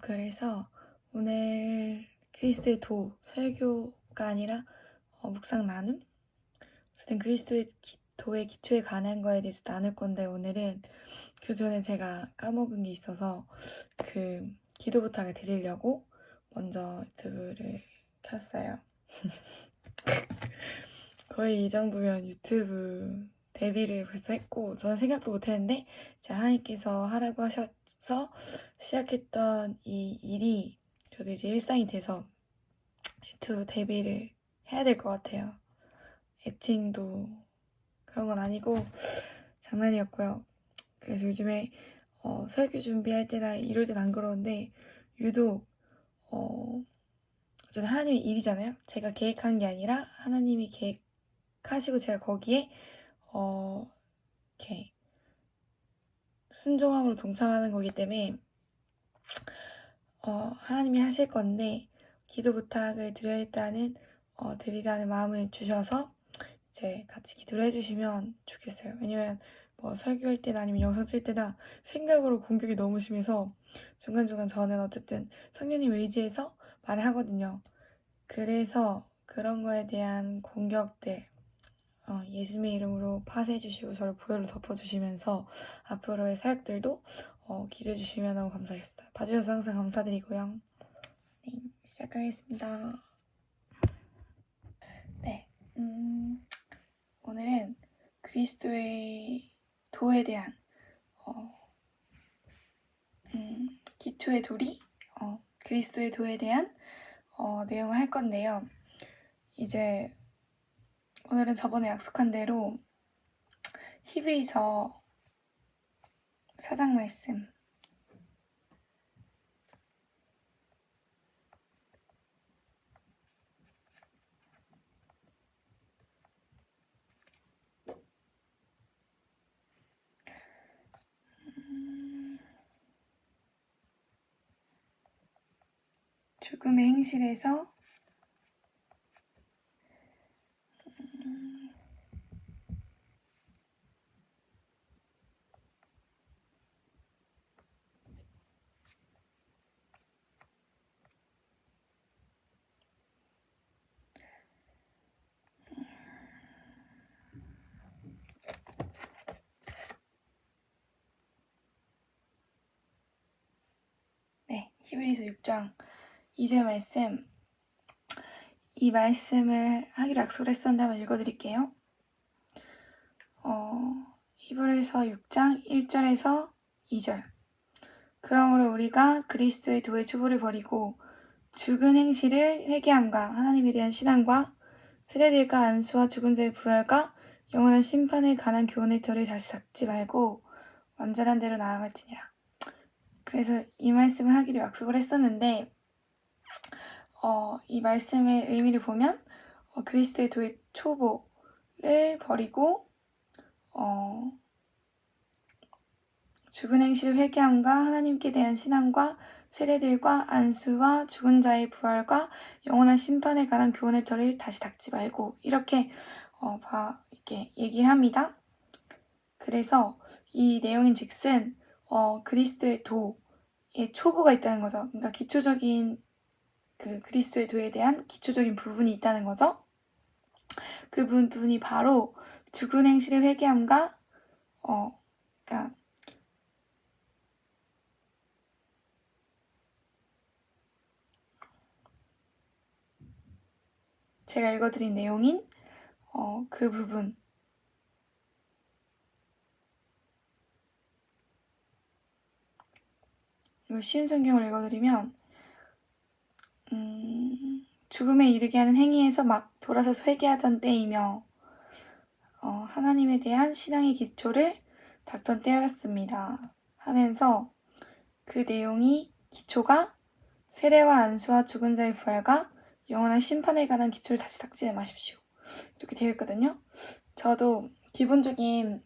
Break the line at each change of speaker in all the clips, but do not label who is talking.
그래서 오늘 그리스도의 도, 설교가 아니라 묵상 나눔? 어쨌든 그리스도의 도의 기초에 관한 거에 대해서 나눌 건데 오늘은 그 전에 제가 까먹은 게 있어서 그 기도 부탁을 드리려고 먼저 유튜브를 켰어요. 거의 이 정도면 유튜브 데뷔를 벌써 했고 저는 생각도 못했는데 제 하나님께서 하라고 하셔서 시작했던 이 일이 저도 이제 일상이 돼서 유튜브 데뷔를 해야 될 것 같아요. 애칭도 그런 건 아니고 장난이었고요. 그래서 요즘에 설교 준비할 때나 이럴 땐 안 그러는데 유독 어쨌든 하나님의 일이잖아요. 제가 계획한 게 아니라 하나님이 계획하시고 제가 거기에 이렇게 순종함으로 동참하는 거기 때문에 하나님이 하실 건데 기도 부탁을 드리라는 마음을 주셔서 이제 같이 기도를 해주시면 좋겠어요. 왜냐면 뭐 설교할 때나 아니면 영상 쓸 때나 생각으로 공격이 너무 심해서 중간중간 저는 어쨌든 성령님 의지해서 말을 하거든요. 그래서 그런 거에 대한 공격들 예수님의 이름으로 파쇄해주시고 저를 보혈로 덮어주시면서 앞으로의 사역들도 기도해 주시면 너무 감사하겠습니다. 봐주셔서 항상 감사드리고요. 네, 시작하겠습니다. 네, 오늘은 그리스도의 도에 대한 기초의 도리, 그리스도의 도에 대한 내용을 할 건데요. 이제 오늘은 저번에 약속한 대로 히브리서 4장 말씀 죽음의 행실에서 히브리서 6장 2절 말씀, 이 말씀을 하기로 약속을 했었는데 한번 읽어드릴게요. 히브리서 6장 1절에서 2절. 그러므로 우리가 그리스도의 도의 추구를 버리고 죽은 행실을 회개함과 하나님에 대한 신앙과 세례들과 안수와 죽은 자의 부활과 영원한 심판에 관한 교훈의 터를 다시 닫지 말고 완전한 대로 나아갈지니라. 그래서 이 말씀을 하기로 약속을 했었는데 이 말씀의 의미를 보면 그리스도의 도의 초보를 버리고 죽은 행실을 회개함과 하나님께 대한 신앙과 세례들과 안수와 죽은 자의 부활과 영원한 심판에 관한 교훈의 터를 다시 닫지 말고 이렇게 이렇게 얘기를 합니다. 그래서 이 내용인즉슨 그리스도의 도의 초보가 있다는 거죠. 그러니까 기초적인 그 그리스도의 도에 대한 기초적인 부분이 있다는 거죠. 그 부분이 바로 죽은 행실의 회개함과 그러니까 제가 읽어드린 내용인 그 부분. 이거 쉬운 성경을 읽어드리면 죽음에 이르게 하는 행위에서 막 돌아서서 회개하던 때이며 하나님에 대한 신앙의 기초를 닦던 때였습니다. 하면서 그 내용이 기초가 세례와 안수와 죽은 자의 부활과 영원한 심판에 관한 기초를 다시 닦지 마십시오. 이렇게 되어 있거든요. 저도 기본적인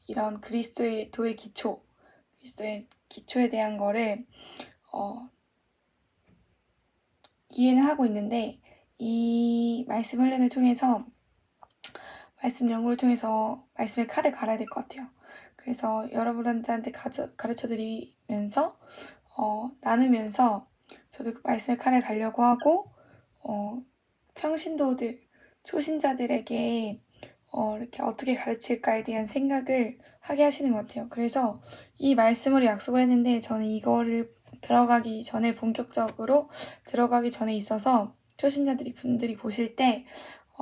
이런 그리스도의 도의 기초, 그리스도의 기초에 대한 거를 이해는 하고 있는데 이 말씀 훈련을 통해서 말씀 연구를 통해서 말씀의 칼을 갈아야 될 것 같아요. 그래서 여러분들한테 가르쳐드리면서 나누면서 저도 그 말씀의 칼에 가려고 하고 평신도들, 초신자들에게 이렇게 어떻게 가르칠까에 대한 생각을 하게 하시는 것 같아요. 그래서 이 말씀으로 약속을 했는데 저는 이거를 들어가기 전에 본격적으로 들어가기 전에 있어서 분들이 보실 때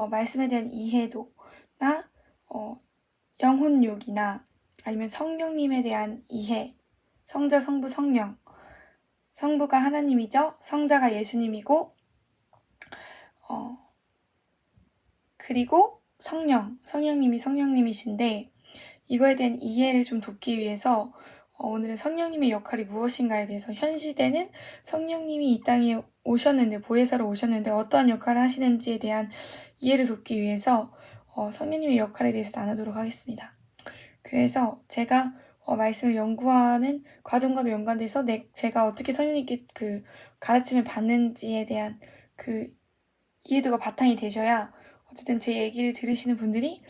말씀에 대한 이해도나 영혼육이나 아니면 성령님에 대한 이해, 성자, 성부, 성령, 성부가 하나님이죠. 성자가 예수님이고 그리고 성령님이 성령님이신데 이거에 대한 이해를 좀 돕기 위해서 오늘은 성령님의 역할이 무엇인가에 대해서 현 시대는 성령님이 이 땅에 오셨는데 보혜사로 오셨는데 어떠한 역할을 하시는지에 대한 이해를 돕기 위해서 성령님의 역할에 대해서 나누도록 하겠습니다. 그래서 제가 말씀을 연구하는 과정과도 연관돼서 제가 어떻게 성령님께 그 가르침을 받는지에 대한 그 이해도가 바탕이 되셔야 어쨌든 제 얘기를 들으시는 분들이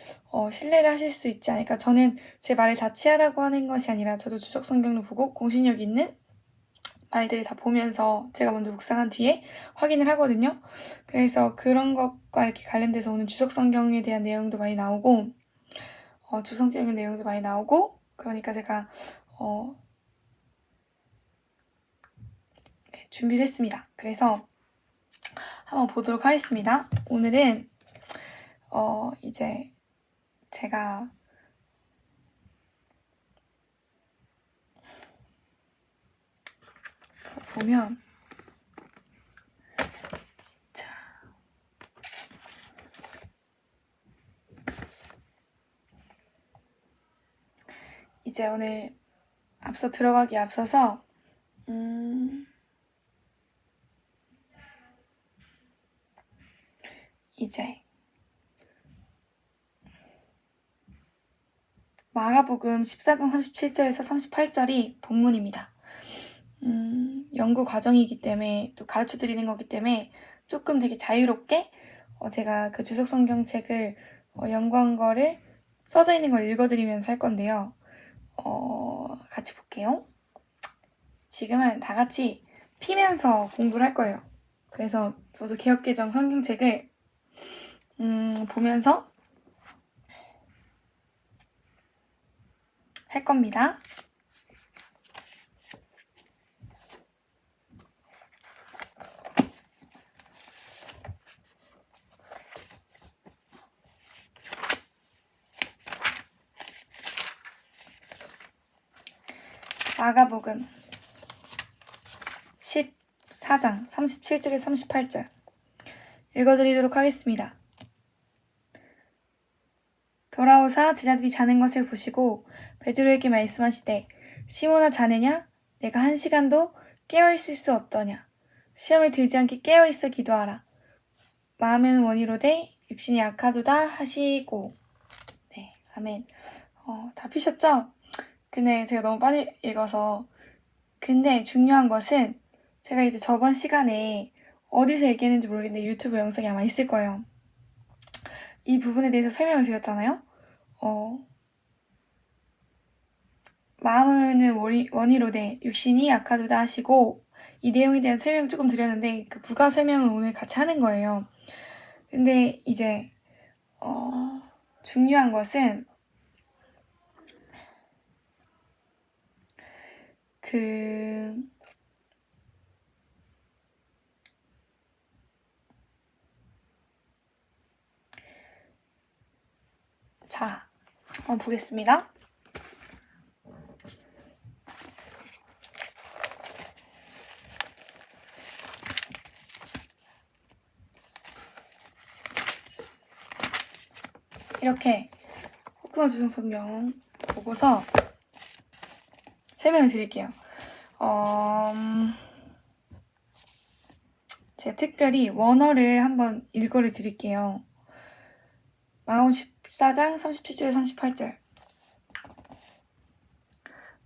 신뢰를 하실 수 있지 않을까. 저는 제 말을 다 치하라고 하는 것이 아니라 저도 주석 성경을 보고 공신력 있는 말들을 다 보면서 제가 먼저 묵상한 뒤에 확인을 하거든요. 그래서 그런 것과 이렇게 관련돼서 오늘 주석 성경에 대한 내용도 많이 나오고 주성적인 내용도 많이 나오고 그러니까 제가 준비를 했습니다. 그래서 한번 보도록 하겠습니다. 오늘은 이제 제가 보면 자 이제 오늘 앞서 들어가기 앞서서 이제 마가복음 14장 37절에서 38절이 본문입니다. 연구 과정이기 때문에 또 가르쳐 드리는 거기 때문에 조금 되게 자유롭게 제가 그 주석 성경책을 연구한 거를 써져 있는 걸 읽어드리면서 할 건데요. 같이 볼게요. 지금은 다 같이 피면서 공부를 할 거예요. 그래서 저도 개역개정 성경책을 보면서 할 겁니다. 마가복음 14장 37절에서 38절 읽어드리도록 하겠습니다. 돌아오사 제자들이 자는 것을 보시고 베드로에게 말씀하시되 시몬아 자느냐? 내가 1시간도 깨어있을 수 없더냐? 시험에 들지 않게 깨어있어 기도하라. 마음에는 원이로되 육신이 약하도다 하시고. 네, 아멘. 다 피셨죠? 근데 제가 너무 빨리 읽어서 근데 중요한 것은 제가 이제 저번 시간에 어디서 얘기했는지 모르겠는데 유튜브 영상이 아마 있을 거예요. 이 부분에 대해서 설명을 드렸잖아요. 마음은 원이로되 육신이 약하도다 하시고 이 내용에 대한 설명 조금 드렸는데 그 부가 설명을 오늘 같이 하는 거예요. 근데 이제 중요한 것은 자, 한번 보겠습니다. 이렇게 호크마 주성 성경 보고서 설명을 드릴게요. 제가 특별히 원어를 한번 읽어를 드릴게요. 마가복음 14장 37절 38절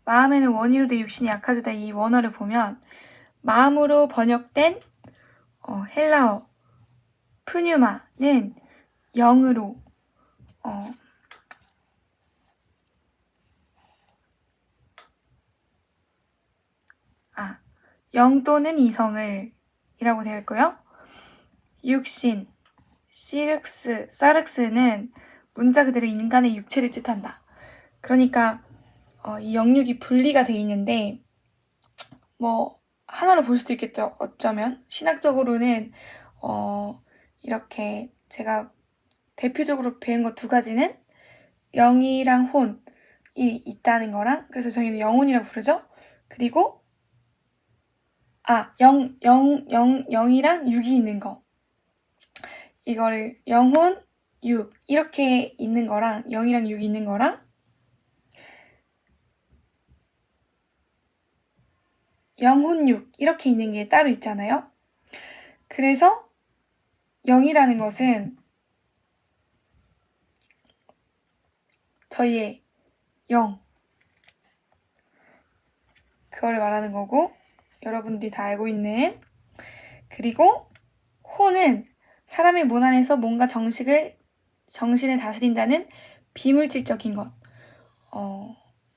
마음에는 원이로되 육신이 약하도다 이 원어를 보면 마음으로 번역된 헬라어 푸뉴마는 영으로 영 또는 이성을 이라고 되어 있고요. 육신, 시륵스, 사륵스는 문자 그대로 인간의 육체를 뜻한다. 그러니까 이 영육이 분리가 돼 있는데 뭐 하나로 볼 수도 있겠죠. 어쩌면 신학적으로는 이렇게 제가 대표적으로 배운 것 2가지는 영이랑 혼이 있다는 거랑, 그래서 저희는 영혼이라고 부르죠. 그리고 영이랑 육이 있는 거, 이거를 영혼, 육 이렇게 있는 거랑, 영이랑 육이 있는 거랑 영혼육 이렇게 있는 게 따로 있잖아요. 그래서 영이라는 것은 저희의 영, 그거를 말하는 거고, 여러분들이 다 알고 있는, 그리고 혼은 사람의 몸 안에서 뭔가 정신을 다스린다는 비물질적인 것.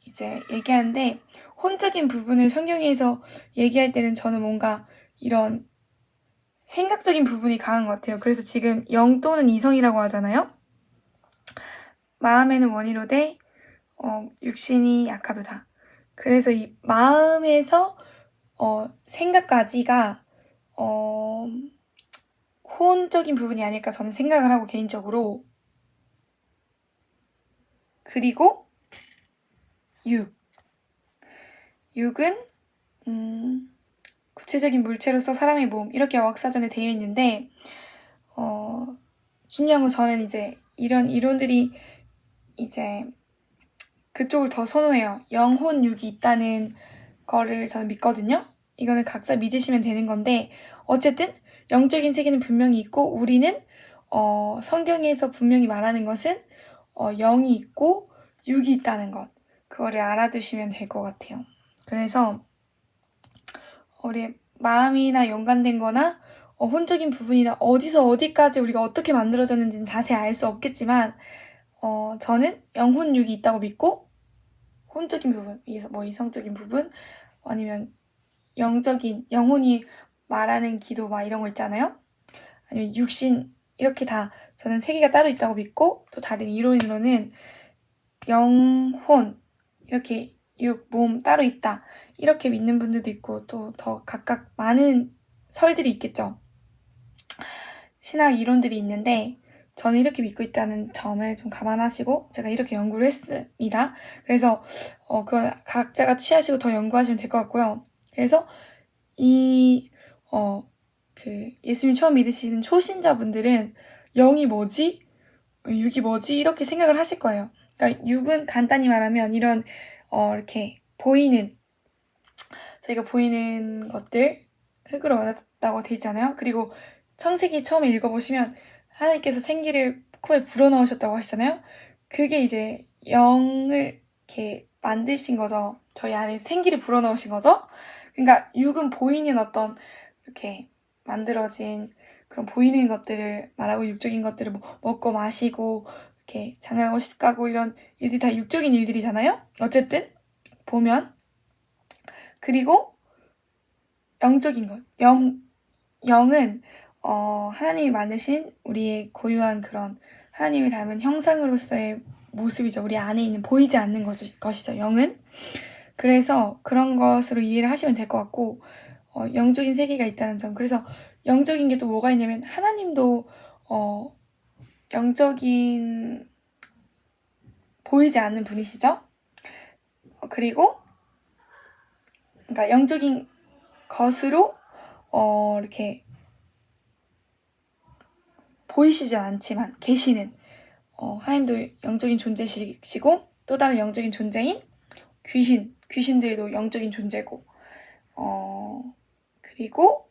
이제 얘기하는데, 혼적인 부분을 성경에서 얘기할 때는 저는 뭔가 이런 생각적인 부분이 강한 것 같아요. 그래서 지금 영 또는 이성이라고 하잖아요. 마음에는 원이로되 육신이 약하도다. 그래서 이 마음에서 생각까지가 혼적인 부분이 아닐까 저는 생각을 하고, 개인적으로. 그리고 육은 구체적인 물체로서 사람의 몸, 이렇게 어학사전에 되어 있는데 중요한 건 저는 이제 이런 이론들이 이제 그쪽을 더 선호해요. 영혼 육이 있다는 거를 저는 믿거든요. 이거는 각자 믿으시면 되는 건데, 어쨌든 영적인 세계는 분명히 있고, 우리는 성경에서 분명히 말하는 것은 영이 있고 육이 있다는 것, 그거를 알아두시면 될 것 같아요. 그래서 우리의 마음이나 연관된 거나 혼적인 부분이나 어디서 어디까지 우리가 어떻게 만들어졌는지는 자세히 알 수 없겠지만 저는 영혼 육이 있다고 믿고, 혼적인 부분, 뭐 이성적인 부분, 아니면 영적인, 영혼이 말하는 기도 막 이런 거 있잖아요. 아니면 육신, 이렇게 다 저는 3개가 따로 있다고 믿고, 또 다른 이론으로는 영혼, 이렇게 육, 몸 따로 있다, 이렇게 믿는 분들도 있고, 또 더 각각 많은 설들이 있겠죠. 신학 이론들이 있는데 저는 이렇게 믿고 있다는 점을 좀 감안하시고 제가 이렇게 연구를 했습니다. 그래서 그건 각자가 취하시고 더 연구하시면 될 것 같고요. 그래서 예수님 처음 믿으시는 초신자분들은 영이 뭐지? 육이 뭐지? 이렇게 생각을 하실 거예요. 그러니까 육은 간단히 말하면 이런 이렇게 저희가 보이는 것들, 흙으로 만들었다고 돼 있잖아요. 그리고 창세기 처음에 읽어보시면 하나님께서 생기를 코에 불어넣으셨다고 하시잖아요. 그게 이제 영을 이렇게 만드신 거죠. 저희 안에 생기를 불어넣으신 거죠. 그러니까 육은 보이는 어떤 이렇게 만들어진 그런 보이는 것들을 말하고, 육적인 것들을 먹고 마시고 이렇게 장가가고 싶가고 이런 일들이 다 육적인 일들이잖아요. 어쨌든 보면. 그리고 영적인 것, 영은 하나님이 만드신 우리의 고유한 그런 하나님을 닮은 형상으로서의 모습이죠. 우리 안에 있는 보이지 않는 것이죠, 영은. 그래서 그런 것으로 이해를 하시면 될 것 같고, 영적인 세계가 있다는 점. 그래서 영적인 게 또 뭐가 있냐면, 하나님도 영적인, 보이지 않는 분이시죠. 그리고 그러니까 영적인 것으로 이렇게 보이시진 않지만 계시는 하나님도 영적인 존재시고, 또 다른 영적인 존재인 귀신들도 영적인 존재고, 그리고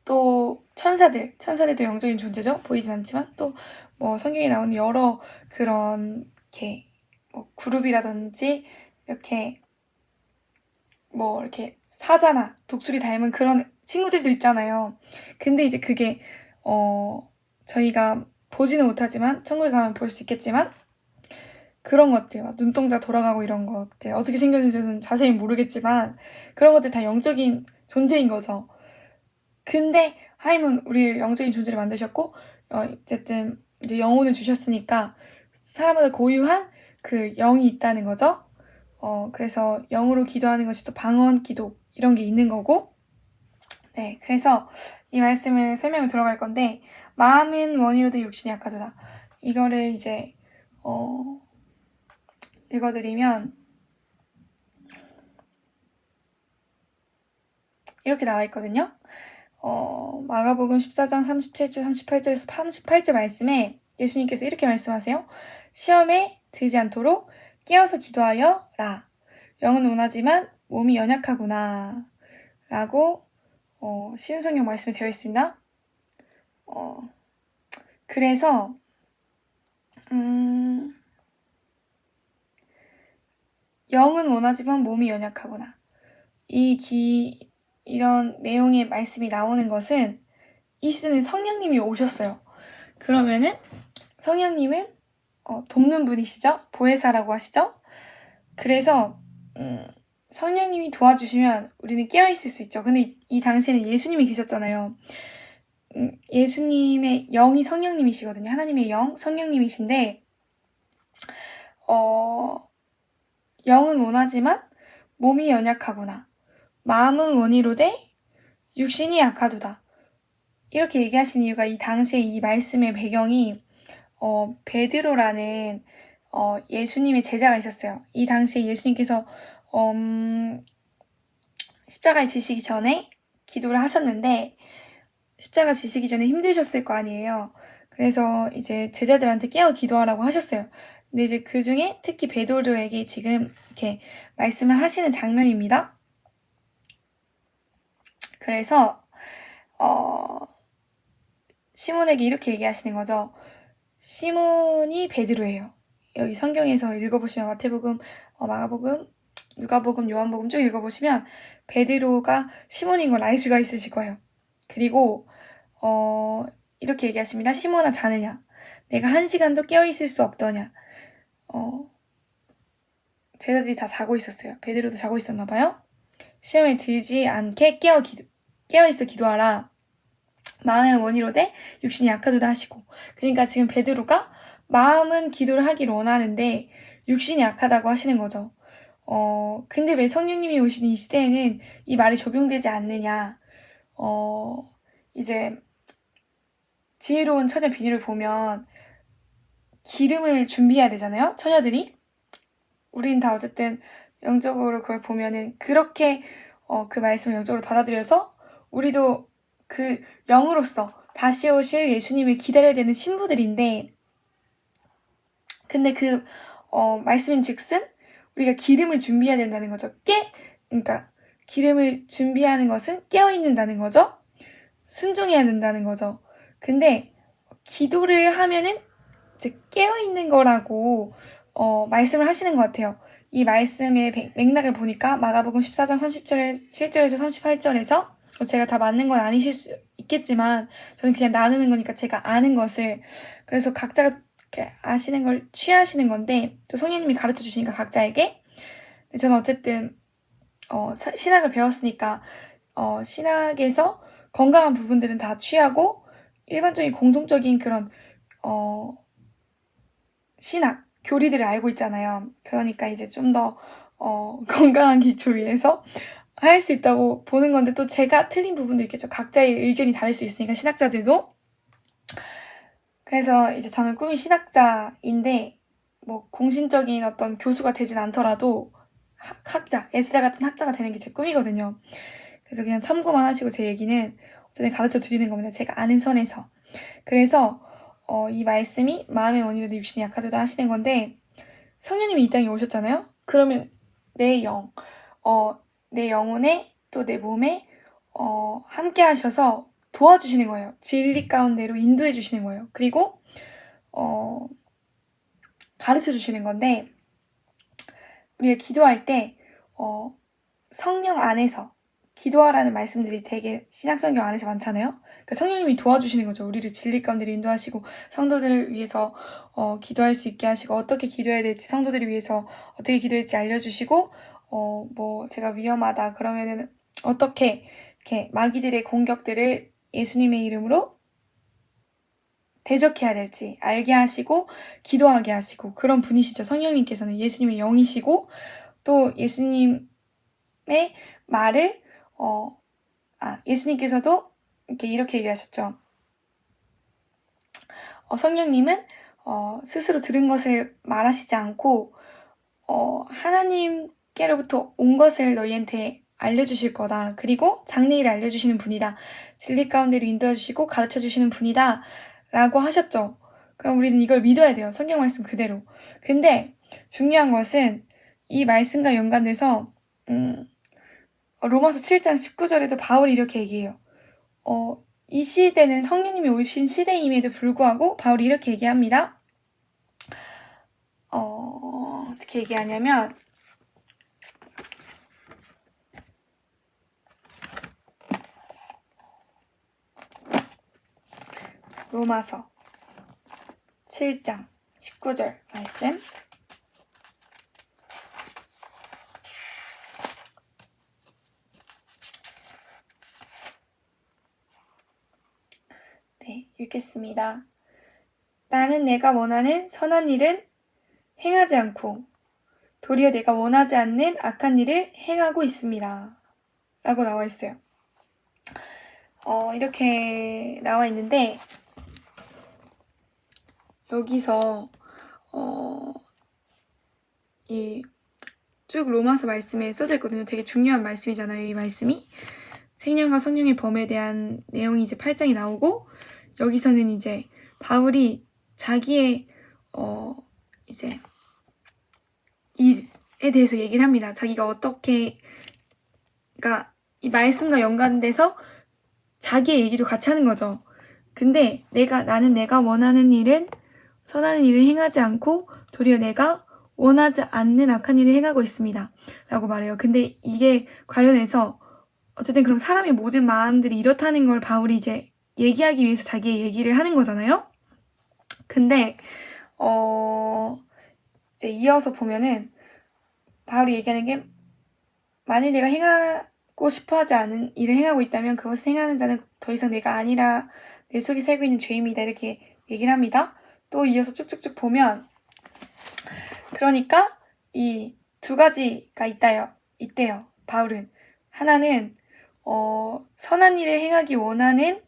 또 천사들도 영적인 존재죠. 보이진 않지만. 또 뭐 성경에 나오는 여러 그런 이렇게 뭐 그룹이라든지 이렇게 뭐 이렇게 사자나 독수리 닮은 그런 친구들도 있잖아요. 근데 이제 그게 저희가 보지는 못하지만 천국에 가면 볼 수 있겠지만 그런 것들, 막 눈동자 돌아가고 이런 것들, 어떻게 생겼는지는 자세히 모르겠지만 그런 것들 다 영적인 존재인 거죠. 근데 하나님은 우리를 영적인 존재를 만드셨고 어쨌든 이제 영혼을 주셨으니까 사람마다 고유한 그 영이 있다는 거죠. 그래서 영으로 기도하는 것이 또 방언 기도 이런 게 있는 거고, 네, 그래서 이 말씀을 설명을 들어갈 건데, 마음은 원이로도 육신이 약하도다. 이거를 이제 읽어드리면 이렇게 나와 있거든요. 마가복음 14장 37절 38절에서 38절 말씀에 예수님께서 이렇게 말씀하세요. 시험에 들지 않도록 깨어서 기도하여라. 영은 원하지만 몸이 연약하구나. 라고 쉬운 성경 말씀에 되어 있습니다. 그래서 영은 원하지만 몸이 연약하구나. 이런 내용의 말씀이 나오는 것은 이 시대는 성령님이 오셨어요. 그러면은 성령님은 돕는 분이시죠? 보혜사라고 하시죠? 그래서 성령님이 도와주시면 우리는 깨어있을 수 있죠. 근데 이 당시에는 예수님이 계셨잖아요. 예수님의 영이 성령님이시거든요. 하나님의 영, 성령님이신데 영은 원하지만 몸이 연약하구나. 마음은 원이로되 육신이 약하도다. 이렇게 얘기하신 이유가 이 당시에 이 말씀의 배경이 베드로라는 예수님의 제자가 있었어요. 이 당시에 예수님께서 십자가에 지시기 전에 기도를 하셨는데 십자가 지시기 전에 힘드셨을 거 아니에요. 그래서 이제 제자들한테 깨어 기도하라고 하셨어요. 근데 이제 그 중에 특히 베드로에게 지금 이렇게 말씀을 하시는 장면입니다. 그래서 시몬에게 이렇게 얘기하시는 거죠. 시몬이 베드로예요. 여기 성경에서 읽어보시면 마태복음, 마가복음, 누가복음, 요한복음 쭉 읽어보시면 베드로가 시몬인 걸 알 수가 있으실 거예요. 그리고 이렇게 얘기하십니다. 시몬아 자느냐? 내가 1시간도 깨어있을 수 없더냐? 제자들이 다 자고 있었어요. 베드로도 자고 있었나 봐요. 시험에 들지 않게 깨어있어 기도하라. 마음의 원이로되 육신이 약하도다 하시고. 그러니까 지금 베드로가 마음은 기도를 하기를 원하는데 육신이 약하다고 하시는 거죠. 근데 왜 성령님이 오신 이 시대에는 이 말이 적용되지 않느냐. 이제 지혜로운 처녀 비유를 보면 기름을 준비해야 되잖아요. 처녀들이. 우린 다 어쨌든 영적으로 그걸 보면은 그렇게 그 말씀을 영적으로 받아들여서 우리도 그 영으로서 다시 오실 예수님을 기다려야 되는 신부들인데, 근데 그 말씀인 즉슨 우리가 기름을 준비해야 된다는 거죠. 그러니까 기름을 준비하는 것은 깨어있는다는 거죠. 순종해야 된다는 거죠. 근데 기도를 하면은 이제 깨어있는 거라고 말씀을 하시는 것 같아요. 이 말씀의 맥락을 보니까 마가복음 14장 37절에서 38절에서 제가 다 맞는 건 아니실 수 있겠지만 저는 그냥 나누는 거니까 제가 아는 것을, 그래서 각자가 이렇게 아시는 걸 취하시는 건데 또 성령님이 가르쳐 주시니까 각자에게. 저는 어쨌든 신학을 배웠으니까 신학에서 건강한 부분들은 다 취하고 일반적인 공통적인 그런 신학 교리들을 알고 있잖아요. 그러니까 이제 좀 더 건강한 기초 위에서 할 수 있다고 보는 건데, 또 제가 틀린 부분도 있겠죠. 각자의 의견이 다를 수 있으니까, 신학자들도. 그래서 이제 저는 꿈이 신학자인데 뭐 공신적인 어떤 교수가 되진 않더라도 학자, 에스라 같은 학자가 되는 게 제 꿈이거든요. 그래서 그냥 참고만 하시고 제 얘기는 어쨌든 가르쳐 드리는 겁니다. 제가 아는 선에서. 그래서 이 말씀이 마음의 원이라도 육신이 약하도다 하시는 건데, 성령님이 이 땅에 오셨잖아요. 그러면 내 영혼에 또 내 몸에 함께 하셔서 도와주시는 거예요. 진리 가운데로 인도해 주시는 거예요. 그리고 가르쳐 주시는 건데, 우리가 기도할 때 성령 안에서 기도하라는 말씀들이 되게 신약성경 안에서 많잖아요. 그러니까 성령님이 도와주시는 거죠. 우리를 진리 가운데로 인도하시고 성도들을 위해서 기도할 수 있게 하시고 어떻게 기도해야 될지 성도들을 위해서 어떻게 기도할지 알려주시고 뭐 제가 위험하다 그러면은 어떻게 이렇게 마귀들의 공격들을 예수님의 이름으로 대적해야 될지 알게 하시고 기도하게 하시고 그런 분이시죠. 성령님께서는 예수님의 영이시고 또 예수님의 말을 예수님께서도 이렇게 얘기하셨죠. 성령님은 스스로 들은 것을 말하시지 않고 하나님께로부터 온 것을 너희한테 알려주실 거다. 그리고 장래일을 알려주시는 분이다. 진리 가운데로 인도해주시고 가르쳐주시는 분이다. 라고 하셨죠. 그럼 우리는 이걸 믿어야 돼요. 성경 말씀 그대로. 근데 중요한 것은 이 말씀과 연관돼서 로마서 7장 19절에도 바울이 이렇게 얘기해요. 이 시대는 성령님이 오신 시대임에도 불구하고 바울이 이렇게 얘기합니다. 어떻게 얘기하냐면 로마서 7장 19절 말씀 네, 읽겠습니다. 나는 내가 원하는 선한 일은 행하지 않고 도리어 내가 원하지 않는 악한 일을 행하고 있습니다. 라고 나와 있어요. 이렇게 나와 있는데 여기서 이 쭉 로마서 말씀에 써져 있거든요. 되게 중요한 말씀이잖아요. 이 말씀이 생명과 성령의 범에 대한 내용이 이제 8장이 나오고 여기서는 이제 바울이 자기의 이제 일에 대해서 얘기를 합니다. 자기가 어떻게 그러니까 이 말씀과 연관돼서 자기의 얘기도 같이 하는 거죠. 근데 나는 내가 원하는 일은 선한 일을 행하지 않고 도리어 내가 원하지 않는 악한 일을 행하고 있습니다. 라고 말해요. 근데 이게 관련해서 어쨌든 그럼 사람의 모든 마음들이 이렇다는 걸 바울이 이제 얘기하기 위해서 자기의 얘기를 하는 거잖아요. 근데 이제 이어서 보면은 바울이 얘기하는 게 만일 내가 행하고 싶어하지 않은 일을 행하고 있다면 그것을 행하는 자는 더 이상 내가 아니라 내 속에 살고 있는 죄임이다 이렇게 얘기를 합니다. 또 이어서 쭉쭉쭉 보면 그러니까 이 두 가지가 있대요. 바울은 하나는 선한 일을 행하기 원하는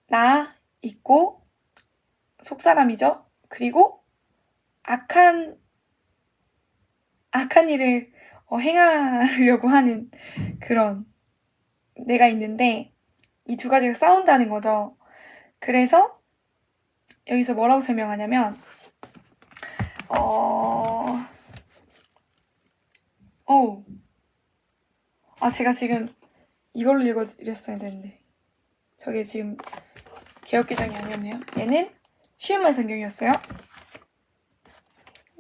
나 있고 속사람이죠. 그리고 악한 일을 행하려고 하는 그런 내가 있는데 이 두 가지가 싸운다는 거죠. 그래서 여기서 뭐라고 설명하냐면 제가 지금 이걸로 읽어드렸어야 되는데 저게 지금 개역개정이 아니었네요. 얘는 쉬운 말 성경이었어요.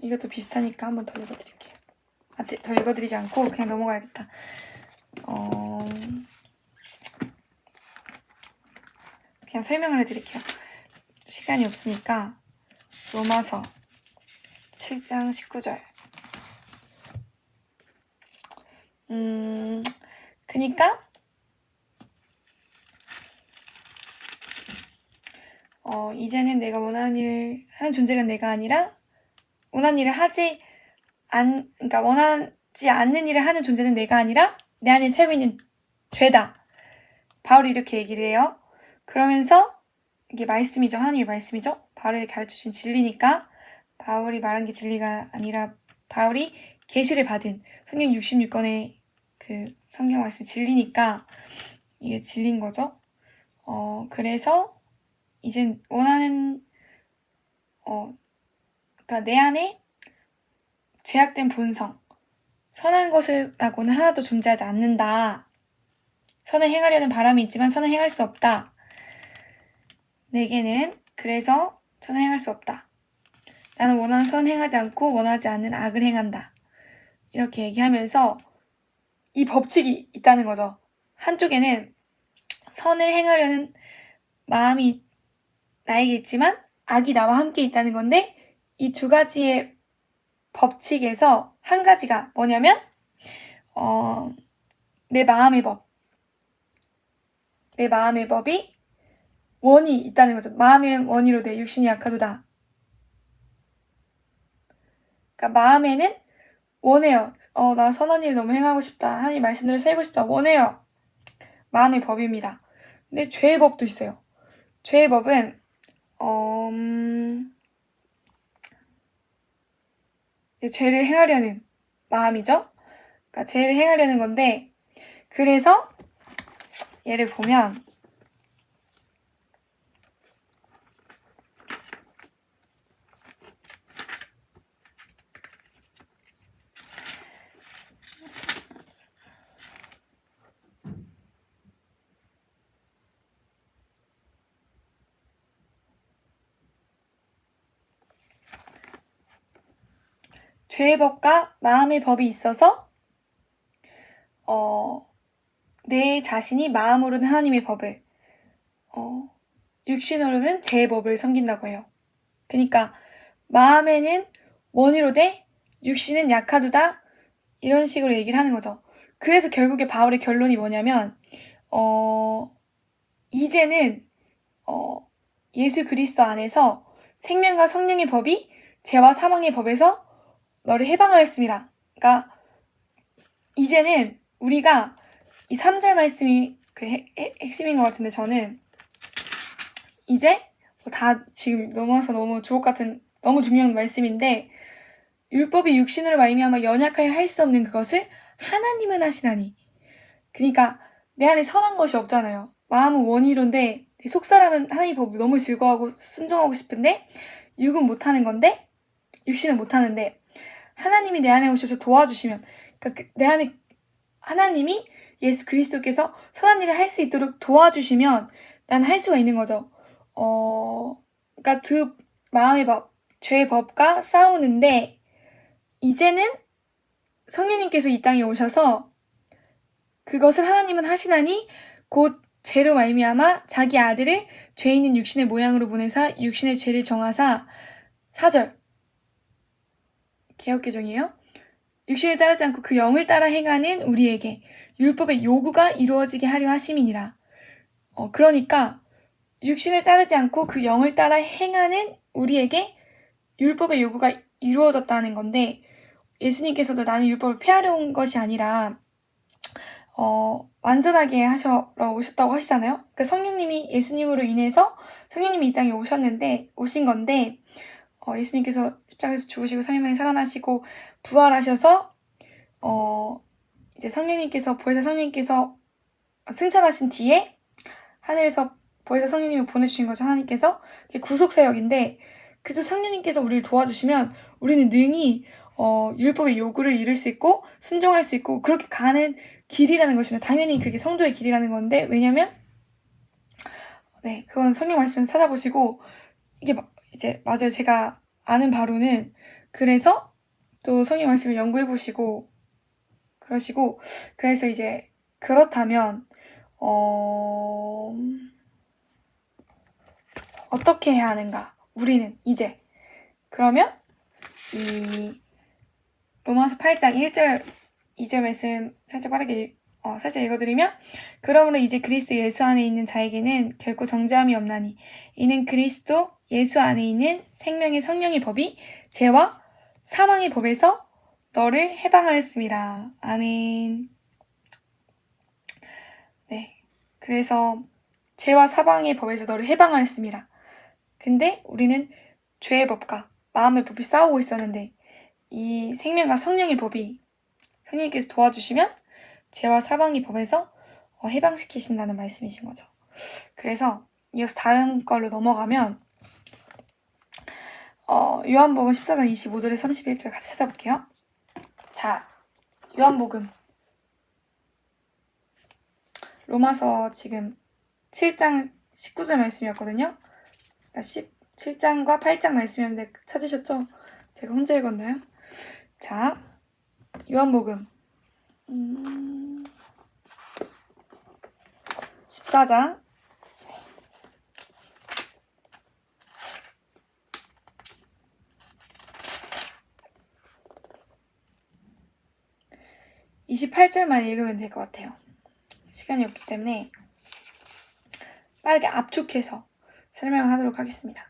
이것도 비슷하니까 한 번 더 읽어드릴게요. 더 읽어드리지 않고 그냥 넘어가야겠다. 그냥 설명을 해드릴게요. 시간이 없으니까 로마서 7장 19절 그니까 이제는 내가 원하는 일을 하는 존재가 내가 아니라 원하는 일을 그러니까 원하지 않는 일을 하는 존재는 내가 아니라 내 안에 살고 있는 죄다. 바울이 이렇게 얘기를 해요. 그러면서 이게 말씀이죠. 하나님의 말씀이죠. 바울에게 가르쳐주신 진리니까 바울이 말한 게 진리가 아니라 바울이 계시를 받은 성경 66권의 그 성경 말씀이 진리니까 이게 진리인 거죠. 그래서 이젠 원하는 그러니까 내 안에 죄악된 본성, 선한 것이라고는 하나도 존재하지 않는다. 선을 행하려는 바람이 있지만 선을 행할 수 없다. 내게는 그래서 선을 행할 수 없다. 나는 원하는 선을 행하지 않고 원하지 않는 악을 행한다. 이렇게 얘기하면서 이 법칙이 있다는 거죠. 한쪽에는 선을 행하려는 마음이 나에게 있지만 악이 나와 함께 있다는 건데, 이 두 가지의 법칙에서 한 가지가 뭐냐면 내 마음의 법이 원이 있다는 거죠. 마음의 원이로 돼 육신이 약하도다. 그러니까 마음에는 원해요. 나 선한 일 너무 행하고 싶다. 하나님 말씀대로 살고 싶다. 원해요. 마음의 법입니다. 근데 죄의 법도 있어요. 죄의 법은 죄를 행하려는 마음이죠. 그러니까 죄를 행하려는 건데, 그래서 예를 보면 죄의 법과 마음의 법이 있어서 내 자신이 마음으로는 하나님의 법을, 육신으로는 죄의 법을 섬긴다고 해요. 그러니까 마음에는 원이로되 육신은 약하도다, 이런 식으로 얘기를 하는 거죠. 그래서 결국에 바울의 결론이 뭐냐면 이제는 예수 그리스도 안에서 생명과 성령의 법이 죄와 사망의 법에서 너를 해방하였습니다. 그러니까 이제는 우리가 이 3절 말씀이 그 핵심인 것 같은데, 저는 이제 다 지금 넘어서 너무 주옥 같은 너무 중요한 말씀인데, 율법이 육신으로 말미암아 연약하여 할 수 없는 그것을 하나님은 하시나니. 그러니까 내 안에 선한 것이 없잖아요. 마음은 원이로인데 내 속사람은 하나님 법을 너무 즐거워하고 순종하고 싶은데 육은 못하는 건데, 육신은 못하는데 하나님이 내 안에 오셔서 도와주시면, 그러니까 내 안에 하나님이 예수 그리스도께서 선한 일을 할 수 있도록 도와주시면 나는 할 수가 있는 거죠. 그러니까 두 마음의 법, 죄의 법과 싸우는데, 이제는 성령님께서 이 땅에 오셔서 그것을 하나님은 하시나니 곧 죄로 말미암아 자기 아들을 죄 있는 육신의 모양으로 보내사 육신의 죄를 정하사, 4절 개역개정이에요. 육신을 따르지 않고 그 영을 따라 행하는 우리에게 율법의 요구가 이루어지게 하려 하심이니라. 그러니까 육신을 따르지 않고 그 영을 따라 행하는 우리에게 율법의 요구가 이루어졌다는 건데, 예수님께서도 나는 율법을 폐하려 온 것이 아니라 완전하게 하셔러 오셨다고 하시잖아요. 그러니까 성령님이 예수님으로 인해서 성령님이 이 땅에 오신 건데, 예수님께서 십자가에서 죽으시고 3일 만에 살아나시고 부활하셔서 이제 보혜사 성령님께서 승천하신 뒤에 하늘에서 보혜사 성령님을 보내주신 거죠. 하나님께서. 그게 구속사역인데, 그래서 성령님께서 우리를 도와주시면 우리는 능히 율법의 요구를 이룰 수 있고 순종할 수 있고 그렇게 가는 길이라는 것입니다. 당연히 그게 성도의 길이라는 건데, 왜냐면 그건 성경 말씀을 찾아보시고, 이게 이제 맞아요. 제가 아는 바로는, 그래서 또 성경 말씀을 연구해보시고 그러시고, 그래서 이제 그렇다면 어떻게 해야 하는가? 우리는 이제 그러면 이 로마서 8장 1절 2절 말씀 살짝 빠르게 살짝 읽어드리면, 그러므로 이제 그리스도 예수 안에 있는 자에게는 결코 정죄함이 없나니 이는 그리스도 예수 안에 있는 생명의 성령의 법이 죄와 사망의 법에서 너를 해방하였습니다. 아멘. 네, 그래서 죄와 사망의 법에서 너를 해방하였습니다. 근데 우리는 죄의 법과 마음의 법이 싸우고 있었는데, 이 생명과 성령의 법이 성령님께서 도와주시면 죄와 사망의 법에서 해방시키신다는 말씀이신 거죠. 그래서 이어서 다른 걸로 넘어가면 요한복음 14장 25절에 31절 같이 찾아볼게요. 자, 요한복음 로마서 지금 7장 19절 말씀이었거든요. 17장과 8장 말씀이었는데 찾으셨죠? 제가 혼자 읽었나요? 자, 요한복음 14장 28절만 읽으면 될 것 같아요. 시간이 없기 때문에 빠르게 압축해서 설명하도록 하겠습니다.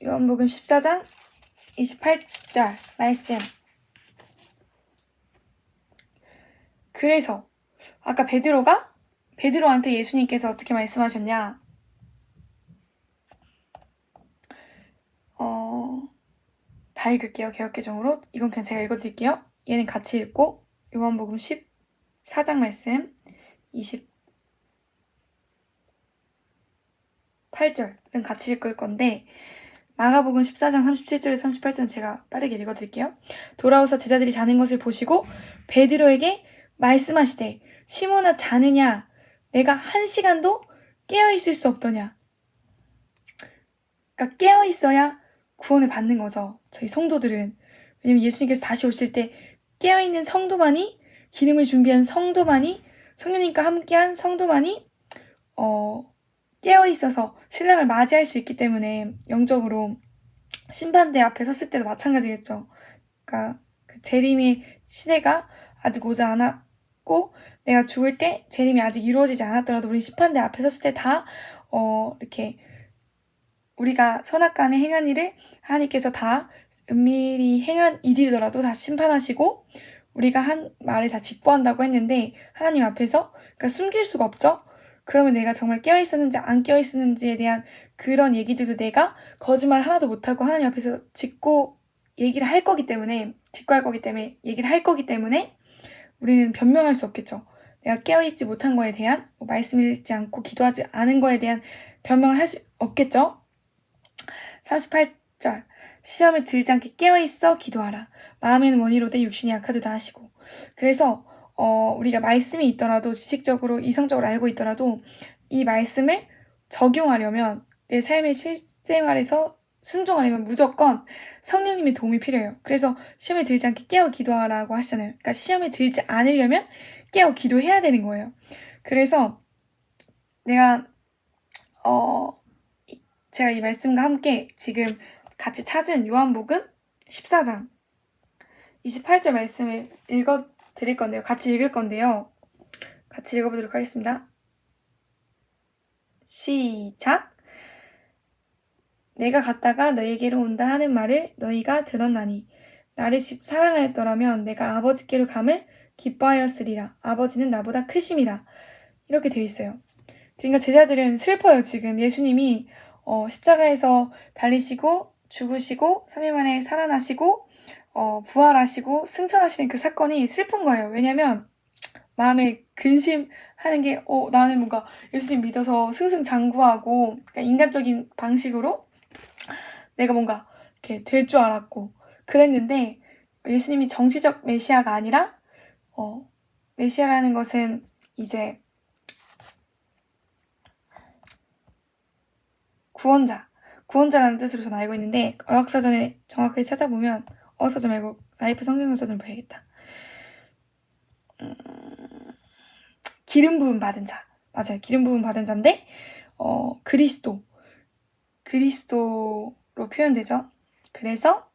요한복음 14장 28절 말씀. 그래서 아까 베드로한테 예수님께서 어떻게 말씀하셨냐? 다 읽을게요. 개역개정으로. 이건 그냥 제가 읽어드릴게요. 얘는 같이 읽고 요한복음 14장 말씀 28절은 같이 읽을 건데 마가복음 14장 37절에 38절은 제가 빠르게 읽어드릴게요. 돌아오사 제자들이 자는 것을 보시고 베드로에게 말씀하시되 시몬아 자느냐? 내가 1시간도 깨어있을 수 없더냐? 그러니까 깨어있어야 구원을 받는 거죠. 저희 성도들은. 왜냐면 예수님께서 다시 오실 때 깨어있는 성도만이, 기름을 준비한 성도만이, 성령님과 함께한 성도만이 깨어있어서 신랑을 맞이할 수 있기 때문에 영적으로 심판대 앞에 섰을 때도 마찬가지겠죠. 그러니까 그 재림의 시대가 아직 오지 않았고 내가 죽을 때 재림이 아직 이루어지지 않았더라도 우리 심판대 앞에 섰을 때 다 이렇게 우리가 선악간에 행한 일을 하나님께서 다 은밀히 행한 일이더라도 다 심판하시고 우리가 한 말을 다 직보한다고 했는데 하나님 앞에서 그러니까 숨길 수가 없죠. 그러면 내가 정말 깨어있었는지 안 깨어있었는지에 대한 그런 얘기들도 내가 거짓말 하나도 못하고 하나님 앞에서 직고할 거기 때문에 얘기를 할 거기 때문에 우리는 변명할 수 없겠죠. 내가 깨어있지 못한 거에 대한 말씀 읽지 않고 기도하지 않은 거에 대한 변명을 할 수 없겠죠. 38절 시험에 들지 않게 깨어있어 기도하라. 마음에는 원이로되 육신이 약하도다 하시고. 그래서 우리가 말씀이 있더라도 지식적으로 이성적으로 알고 있더라도 이 말씀을 적용하려면 내 삶의 실생활에서 순종하려면 무조건 성령님의 도움이 필요해요. 그래서 시험에 들지 않게 깨어 기도하라고 하시잖아요. 그러니까 시험에 들지 않으려면 깨어 기도해야 되는 거예요. 그래서 제가 이 말씀과 함께 지금 같이 찾은 요한복음 14장 28절 말씀을 읽어드릴 건데요. 같이 읽을 건데요. 같이 읽어보도록 하겠습니다. 시작! 내가 갔다가 너희에게로 온다 하는 말을 너희가 들었나니 나를 사랑하였더라면 내가 아버지께로 감을 기뻐하였으리라. 아버지는 나보다 크심이라. 이렇게 되어 있어요. 그러니까 제자들은 슬퍼요. 지금 예수님이 십자가에서 달리시고 죽으시고 3일 만에 살아나시고 부활하시고 승천하시는 그 사건이 슬픈 거예요. 왜냐면 마음에 근심하는 게 나는 뭔가 예수님 믿어서 승승장구하고 그러니까 인간적인 방식으로 내가 뭔가 이렇게 될 줄 알았고 그랬는데 예수님이 정치적 메시아가 아니라 메시아라는 것은 이제 구원자라는 뜻으로 저는 알고 있는데 어학사전에 정확하게 찾아보면 어학사전 말고 라이프 성경사전을 봐야겠다. 기름 부음 받은 자. 맞아요. 기름 부음 받은 자인데 그리스도로 표현되죠. 그래서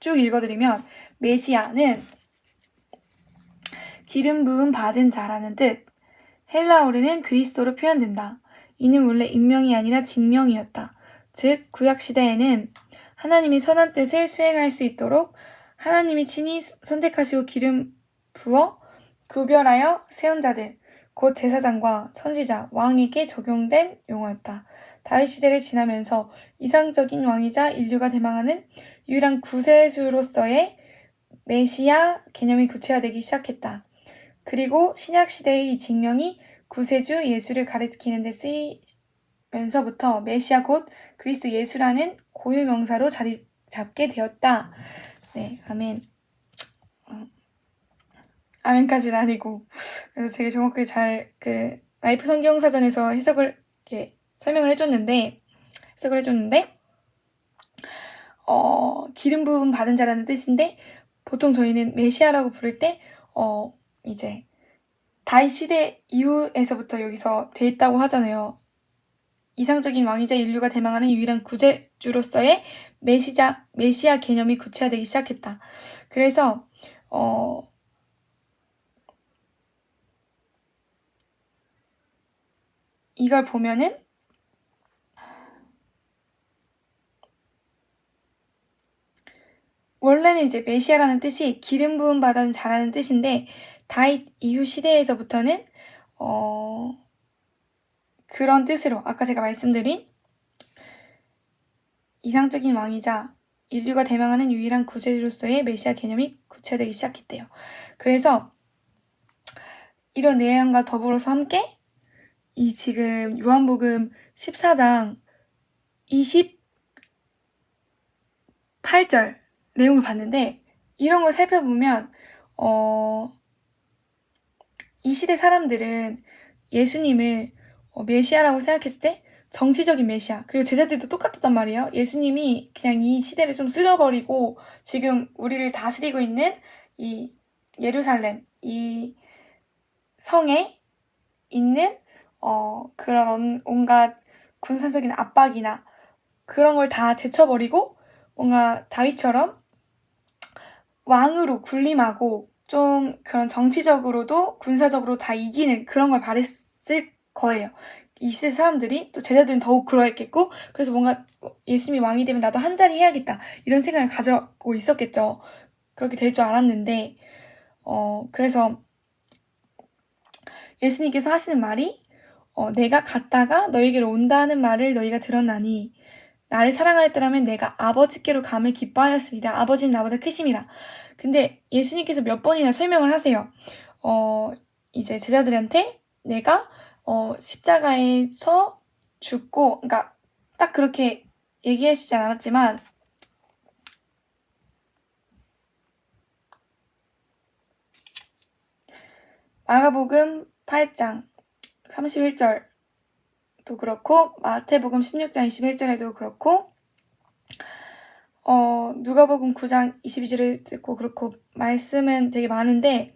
쭉 읽어드리면 메시아는 기름 부음 받은 자라는 뜻. 헬라어로는 그리스도로 표현된다. 이는 원래 인명이 아니라 직명이었다. 즉 구약시대에는 하나님이 선한 뜻을 수행할 수 있도록 하나님이 친히 선택하시고 기름 부어 구별하여 세운 자들, 곧 제사장과 선지자, 왕에게 적용된 용어였다. 다윗 시대를 지나면서 이상적인 왕이자 인류가 대망하는 유일한 구세주로서의 메시아 개념이 구체화되기 시작했다. 그리고 신약시대의 이 직명이 구세주 예수를 가리키는 데 쓰이면서부터 메시아 곧 그리스도 예수라는 고유명사로 자리 잡게 되었다. 네, 아멘. 아멘까지는 아니고 그래서 되게 정확하게 잘 라이프 성경사전에서 해석을 이렇게 설명을 해줬는데 기름 부음 받은 자라는 뜻인데 보통 저희는 메시아라고 부를 때 이제 다윗 시대 이후에서부터 여기서 돼 있다고 하잖아요. 이상적인 왕이자 인류가 대망하는 유일한 구세주로서의 메시아 개념이 구체화되기 시작했다. 그래서 이걸 보면은 원래는 이제 메시아라는 뜻이 기름 부음 받은 자라는 뜻인데 다윗 이후 시대에서부터는 그런 뜻으로 아까 제가 말씀드린 이상적인 왕이자 인류가 대망하는 유일한 구세주로서의 메시아 개념이 구체되기 시작했대요. 그래서 이런 내용과 더불어서 함께 이 지금 요한복음 14장 28절 내용을 봤는데 이런 걸 살펴보면 이 시대 사람들은 예수님을 메시아라고 생각했을 때 정치적인 메시아, 그리고 제자들도 똑같았단 말이에요. 예수님이 그냥 이 시대를 좀 쓸어버리고 지금 우리를 다스리고 있는 이 예루살렘, 이 성에 있는 그런 온갖 군사적인 압박이나 그런 걸 다 제쳐버리고 뭔가 다윗처럼 왕으로 군림하고 좀 그런 정치적으로도 군사적으로 다 이기는 그런 걸 바랬을 거예요. 이 시대 사람들이, 또 제자들은 더욱 그러했겠고, 그래서 뭔가 예수님이 왕이 되면 나도 한 자리 해야겠다 이런 생각을 가지고 있었겠죠. 그렇게 될 줄 알았는데 그래서 예수님께서 하시는 말이 내가 갔다가 너희에게로 온다는 말을 너희가 들었나니 나를 사랑하였더라면 내가 아버지께로 감을 기뻐하였으리라. 아버지는 나보다 크심이라. 근데 예수님께서 몇 번이나 설명을 하세요. 이제 제자들한테 내가 십자가에서 죽고, 그러니까 딱 그렇게 얘기하시지 않았지만 마가복음 8장 31절도 그렇고 마태복음 16장 21절에도 그렇고 누가복음 9장 22절에 듣고 그렇고 말씀은 되게 많은데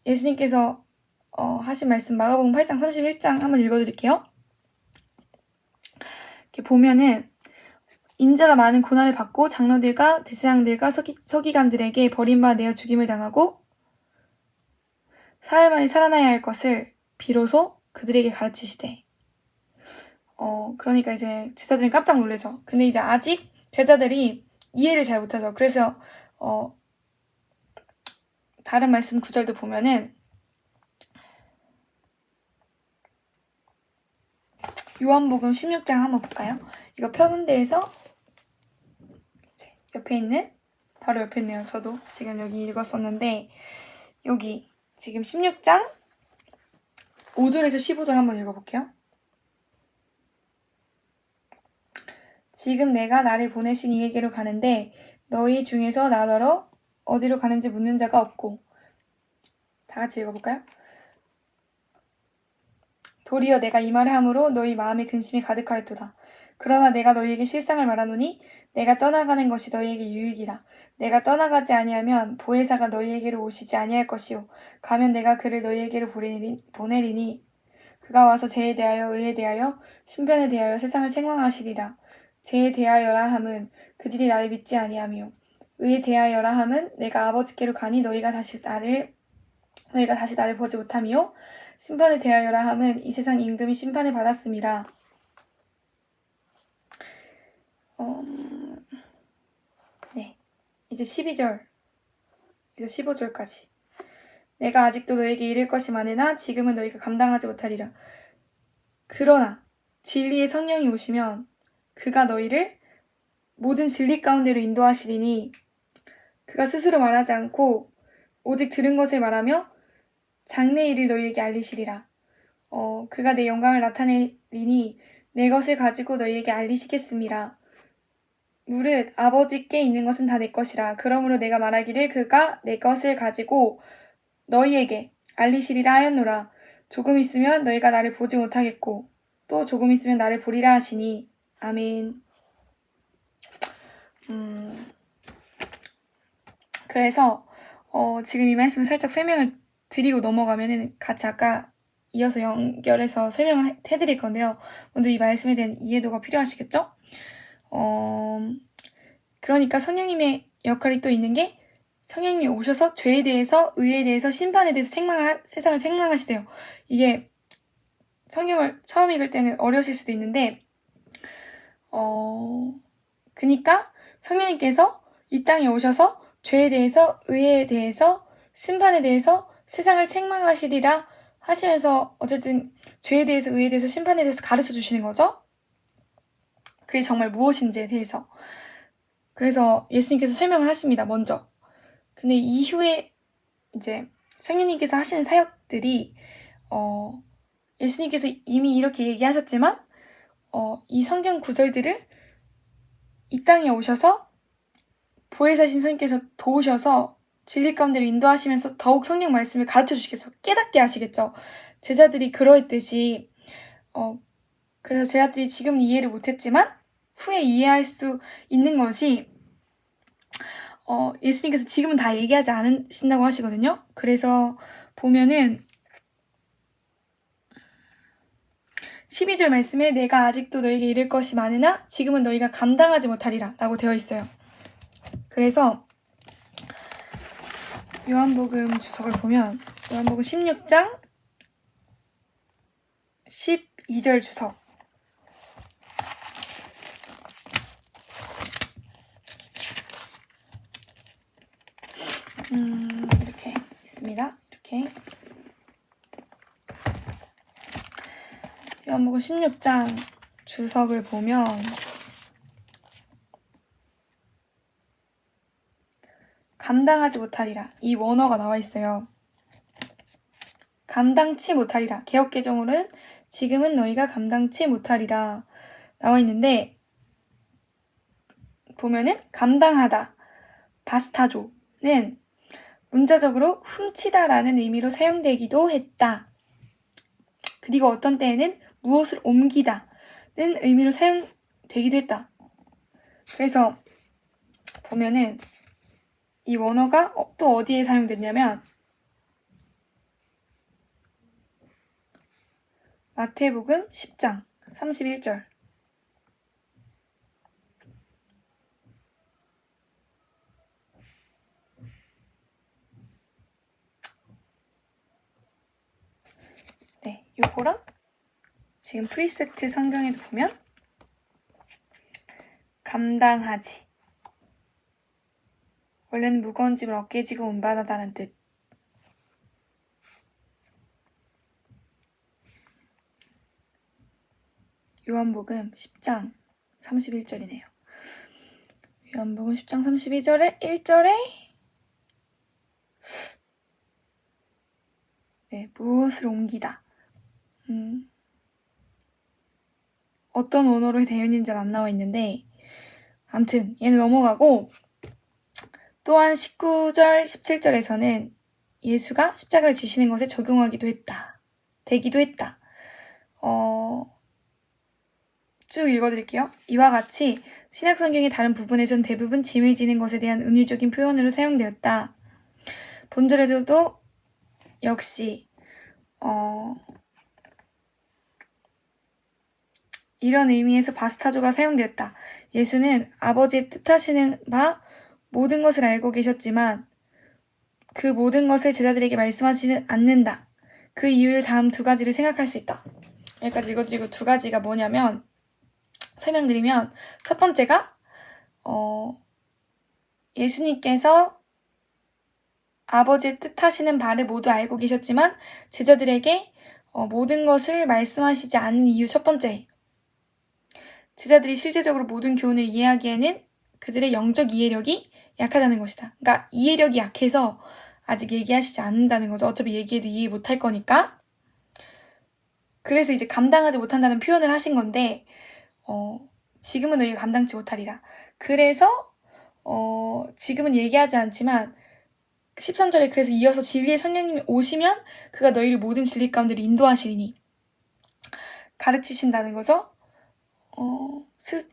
예수님께서 하신 말씀 마가복음 8장 31장 한번 읽어드릴게요. 이렇게 보면은 인자가 많은 고난을 받고 장로들과 대제사장들과 서기관들에게 버림받아 내어 죽임을 당하고 사흘 만에 살아나야 할 것을 비로소 그들에게 가르치시되 그러니까 이제 제자들은 깜짝 놀라죠. 근데 이제 아직 제자들이 이해를 잘 못하죠. 그래서 다른 말씀 구절도 보면은 요한복음 16장 한번 볼까요? 이거 표문대에서 옆에 있는, 바로 옆에 있네요. 저도 지금 여기 읽었었는데 여기 지금 16장 5절에서 15절 한번 읽어볼게요. 지금 내가 나를 보내신 이에게로 가는데 너희 중에서 나더러 어디로 가는지 묻는 자가 없고, 다 같이 읽어볼까요? 도리어 내가 이 말을 함으로 너희 마음에 근심이 가득하였도다. 그러나 내가 너희에게 실상을 말하노니 내가 떠나가는 것이 너희에게 유익이라. 내가 떠나가지 아니하면 보혜사가 너희에게로 오시지 아니할 것이요 가면 내가 그를 너희에게로 보내리니 그가 와서 죄에 대하여 의에 대하여 신변에 대하여 세상을 책망하시리라. 죄에 대하여라 함은 그들이 나를 믿지 아니하며 의에 대하여라 함은 내가 아버지께로 가니 너희가 다시 나를 보지 못하며 심판에 대하여라 함은 이 세상 임금이 심판을 받았음이라. 네, 이제 12절, 이제 15절까지. 내가 아직도 너에게 이를 것이 많으나 지금은 너희가 감당하지 못하리라. 그러나 진리의 성령이 오시면 그가 너희를 모든 진리 가운데로 인도하시리니 그가 스스로 말하지 않고 오직 들은 것을 말하며 장래 일을 너희에게 알리시리라. 그가 내 영광을 나타내리니 내 것을 가지고 너희에게 알리시겠음이라. 무릇 아버지께 있는 것은 다 내 것이라. 그러므로 내가 말하기를 그가 내 것을 가지고 너희에게 알리시리라 하였노라. 조금 있으면 너희가 나를 보지 못하겠고 또 조금 있으면 나를 보리라 하시니. 아멘. 그래서 지금 이 말씀을 살짝 설명을 드리고 넘어가면은 같이 아까 이어서 연결해서 설명을 해드릴 건데요. 먼저 이 말씀에 대한 이해도가 필요하시겠죠? 그러니까 성령님의 역할이 또 있는 게 성령님이 오셔서 죄에 대해서, 의에 대해서, 심판에 대해서 세상을 책망하시대요. 이게 성경을 처음 읽을 때는 어려우실 수도 있는데 그니까 성령님께서 이 땅에 오셔서 죄에 대해서, 의에 대해서, 심판에 대해서 세상을 책망하시리라 하시면서 어쨌든 죄에 대해서, 의에 대해서, 심판에 대해서 가르쳐 주시는 거죠. 그게 정말 무엇인지에 대해서. 그래서 예수님께서 설명을 하십니다. 먼저. 근데 이후에 이제 성령님께서 하시는 사역들이 예수님께서 이미 이렇게 얘기하셨지만 이 성경 구절들을 이 땅에 오셔서 보혜사신 성령께서 도우셔서 진리 가운데로 인도하시면서 더욱 성경 말씀을 가르쳐 주시겠어. 깨닫게 하시겠죠. 제자들이 그러했듯이 그래서 제자들이 지금 이해를 못했지만 후에 이해할 수 있는 것이 예수님께서 지금은 다 얘기하지 않으신다고 하시거든요. 그래서 보면은 12절 말씀에 내가 아직도 너에게 이를 것이 많으나 지금은 너희가 감당하지 못하리라 라고 되어 있어요. 그래서 요한복음 주석을 보면 요한복음 16장 12절 주석 이렇게 있습니다. 이렇게 요한복음 16장 주석을 보면 감당하지 못하리라 이 원어가 나와 있어요. 감당치 못하리라. 개역개정으로는 지금은 너희가 감당치 못하리라 나와 있는데 보면은 감당하다 바스타조는 문자적으로 훔치다라는 의미로 사용되기도 했다. 그리고 어떤 때에는 무엇을 옮기다는 의미로 사용되기도 했다. 그래서 보면은 이 원어가 또 어디에 사용됐냐면 마태복음 10장 31절 네, 요거랑 지금 프리세트 성경에도 보면 감당하지 원래는 무거운 짐을 어깨에 지고 운반하다는 뜻. 요한복음 10장 31절이네요. 요한복음 10장 32절에 1절에 네, 무엇을 옮기다. 어떤 언어로 되어 있는지는 안 나와 있는데 아무튼 얘는 넘어가고 또한 19절 17절에서는 예수가 십자가를 지시는 것에 적용하기도 했다. 되기도 했다. 쭉 읽어드릴게요. 이와 같이 신약성경의 다른 부분에선 대부분 짐을 지는 것에 대한 은유적인 표현으로 사용되었다. 본절에도 역시 이런 의미에서 바스타조가 사용되었다. 예수는 아버지의 뜻하시는 바 모든 것을 알고 계셨지만 그 모든 것을 제자들에게 말씀하시지 않는다. 그 이유를 다음 두 가지를 생각할 수 있다. 여기까지 읽어드리고 두 가지가 뭐냐면 설명드리면 첫 번째가 예수님께서 아버지의 뜻하시는 바를 모두 알고 계셨지만 제자들에게 모든 것을 말씀하시지 않은 이유 첫 번째. 제자들이 실제적으로 모든 교훈을 이해하기에는 그들의 영적 이해력이 약하다는 것이다. 그러니까 이해력이 약해서 아직 얘기하시지 않는다는 거죠. 어차피 얘기해도 이해 못할 거니까. 그래서 이제 감당하지 못한다는 표현을 하신 건데 지금은 너희가 감당치 못하리라. 그래서 지금은 얘기하지 않지만 13절에 그래서 이어서 진리의 성령님이 오시면 그가 너희를 모든 진리 가운데로 인도하시리니 가르치신다는 거죠.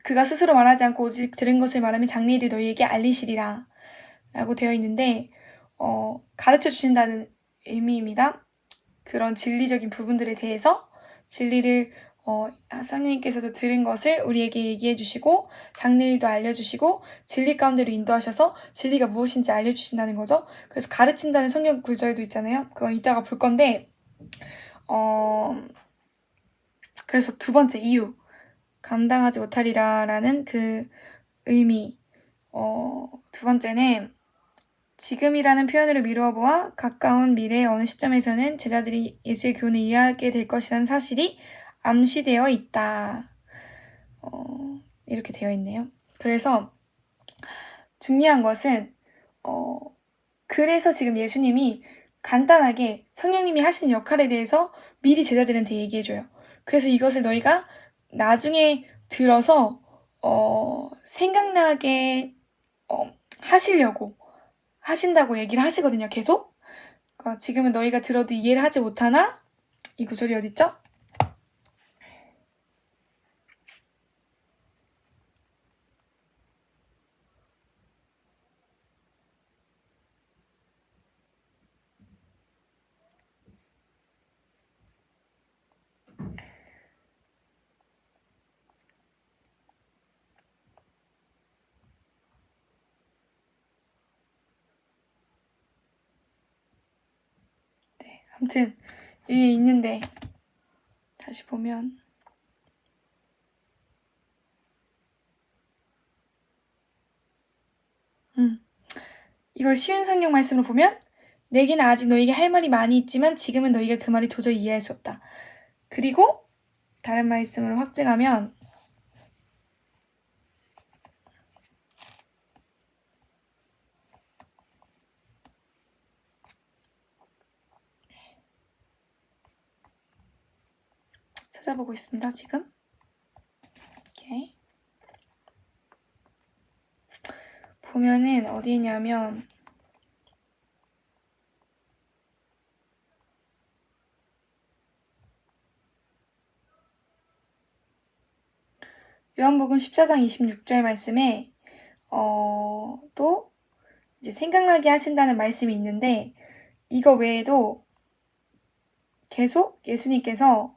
그가 스스로 말하지 않고 오직 들은 것을 말하면 장래일을 너희에게 알리시리라 라고 되어 있는데 가르쳐 주신다는 의미입니다. 그런 진리적인 부분들에 대해서 진리를 선생님께서도 들은 것을 우리에게 얘기해 주시고 장래일도 알려주시고 진리 가운데로 인도하셔서 진리가 무엇인지 알려주신다는 거죠. 그래서 가르친다는 성경 구절도 있잖아요. 그건 이따가 볼 건데 그래서 두 번째 이유 감당하지 못하리라라는 그 의미 두 번째는 지금이라는 표현으로 미루어 보아 가까운 미래의 어느 시점에서는 제자들이 예수의 교훈을 이해하게 될 것이라는 사실이 암시되어 있다. 이렇게 되어 있네요. 그래서 중요한 것은 그래서 지금 예수님이 간단하게 성령님이 하시는 역할에 대해서 미리 제자들한테 얘기해줘요. 그래서 이것을 너희가 나중에 들어서 생각나게 하시려고 하신다고 얘기를 하시거든요. 계속. 그러니까 지금은 너희가 들어도 이해를 하지 못하나? 이 구절이 어딨죠? 네, 아무튼 여기 있는데 다시 보면 이걸 쉬운 성경 말씀으로 보면 내게는 아직 너에게 할 말이 많이 있지만 지금은 너희가 그 말이 도저히 이해할 수 없다. 그리고 다른 말씀으로 확증하면 찾아보고 있습니다. 지금 이렇게 보면은 어디 있냐면 요한복음 14장 26절 말씀에 또 이제 생각나게 하신다는 말씀이 있는데 이거 외에도 계속 예수님께서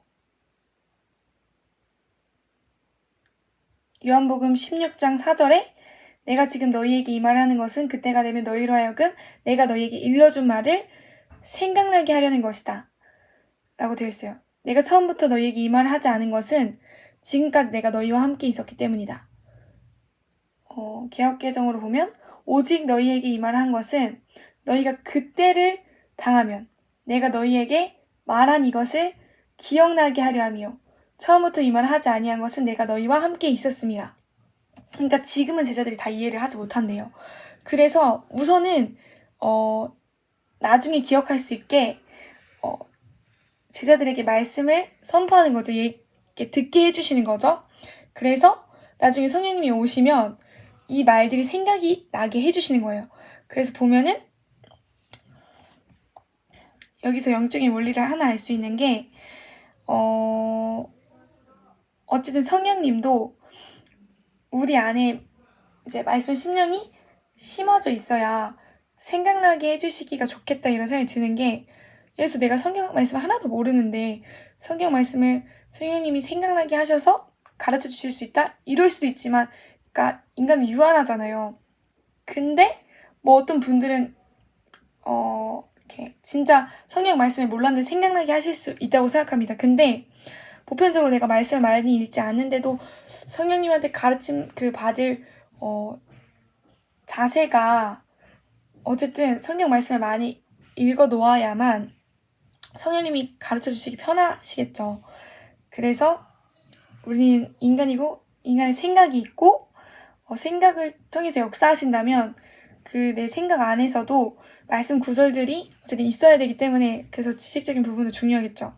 요한복음 16장 4절에 내가 지금 너희에게 이 말을 하는 것은 그때가 되면 너희로 하여금 내가 너희에게 일러준 말을 생각나게 하려는 것이다. 라고 되어 있어요. 내가 처음부터 너희에게 이 말을 하지 않은 것은 지금까지 내가 너희와 함께 있었기 때문이다. 개역개정으로 보면 오직 너희에게 이 말을 한 것은 너희가 그때를 당하면 내가 너희에게 말한 이것을 기억나게 하려 하며 처음부터 이 말을 하지 아니한 것은 내가 너희와 함께 있었음이라. 그러니까 지금은 제자들이 다 이해를 하지 못한대요. 그래서 우선은 나중에 기억할 수 있게 제자들에게 말씀을 선포하는 거죠. 듣게 해주시는 거죠. 그래서 나중에 성령님이 오시면 이 말들이 생각이 나게 해주시는 거예요. 그래서 보면은 여기서 영적인 원리를 하나 알 수 있는 게 어쨌든 성령님도 우리 안에 이제 말씀 심령이 심어져 있어야 생각나게 해주시기가 좋겠다 이런 생각이 드는 게 그래서 내가 성경 말씀을 하나도 모르는데 성경 말씀을 성령님이 생각나게 하셔서 가르쳐 주실 수 있다? 이럴 수도 있지만 그러니까 인간은 유한하잖아요. 근데 뭐 어떤 분들은 이렇게 진짜 성경 말씀을 몰랐는데 생각나게 하실 수 있다고 생각합니다. 근데 보편적으로 내가 말씀을 많이 읽지 않는데도 성령님한테 가르침 받을 자세가 어쨌든 성경 말씀을 많이 읽어 놓아야만 성령님이 가르쳐 주시기 편하시겠죠. 그래서 우리는 인간이고 인간의 생각이 있고 생각을 통해서 역사하신다면 그 내 생각 안에서도 말씀 구절들이 어쨌든 있어야 되기 때문에 그래서 지식적인 부분도 중요하겠죠.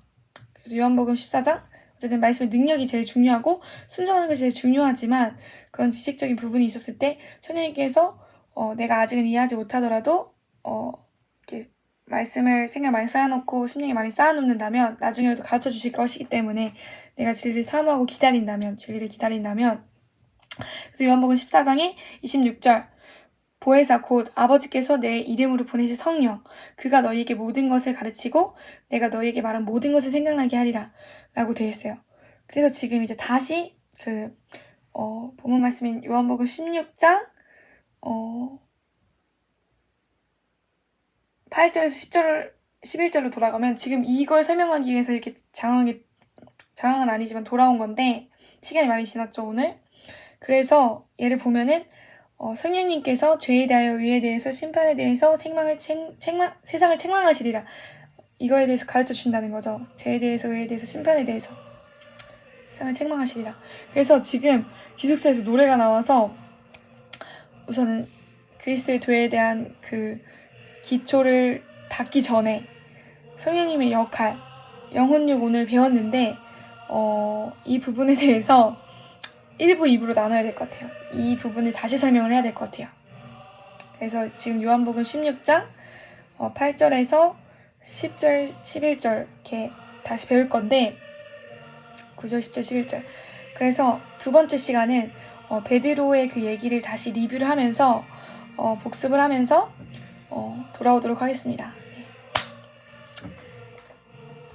그래서 요한복음 14장 어쨌든 말씀의 능력이 제일 중요하고 순종하는 것이 제일 중요하지만 그런 지식적인 부분이 있었을 때 성령님께서 내가 아직은 이해하지 못하더라도 이렇게 말씀을 생각 많이 쌓아놓고 심령에 많이 쌓아놓는다면 나중에라도 가르쳐 주실 것이기 때문에 내가 진리를 사모하고 진리를 기다린다면 그래서 요한복음 14장에 26절 보혜사 곧 아버지께서 내 이름으로 보내실 성령 그가 너희에게 모든 것을 가르치고 내가 너희에게 말한 모든 것을 생각나게 하리라 라고 되어 있어요. 그래서 지금 이제 다시 본문 말씀인 요한복음 16장 8절에서 10절 11절로 돌아가면 지금 이걸 설명하기 위해서 이렇게 장황은 아니지만 돌아온 건데 시간이 많이 지났죠 오늘. 그래서 얘를 보면은 성령님께서 죄에 대하여 의에 대해서 심판에 대해서 세상을 책망하시리라. 이거에 대해서 가르쳐 주신다는 거죠. 죄에 대해서 의에 대해서 심판에 대해서 세상을 책망하시리라. 그래서 지금 기숙사에서 노래가 나와서 우선은 그리스도의 도에 대한 그 기초를 닫기 전에 성령님의 역할, 영혼육 오늘 배웠는데 이 부분에 대해서 1부, 2부로 나눠야 될 것 같아요. 이 부분을 다시 설명을 해야 될 것 같아요. 그래서 지금 요한복음 16장 8절에서 10절, 11절 이렇게 다시 배울 건데 9절, 10절, 11절 그래서 두 번째 시간은 베드로의 그 얘기를 다시 리뷰를 하면서 복습을 하면서 돌아오도록 하겠습니다.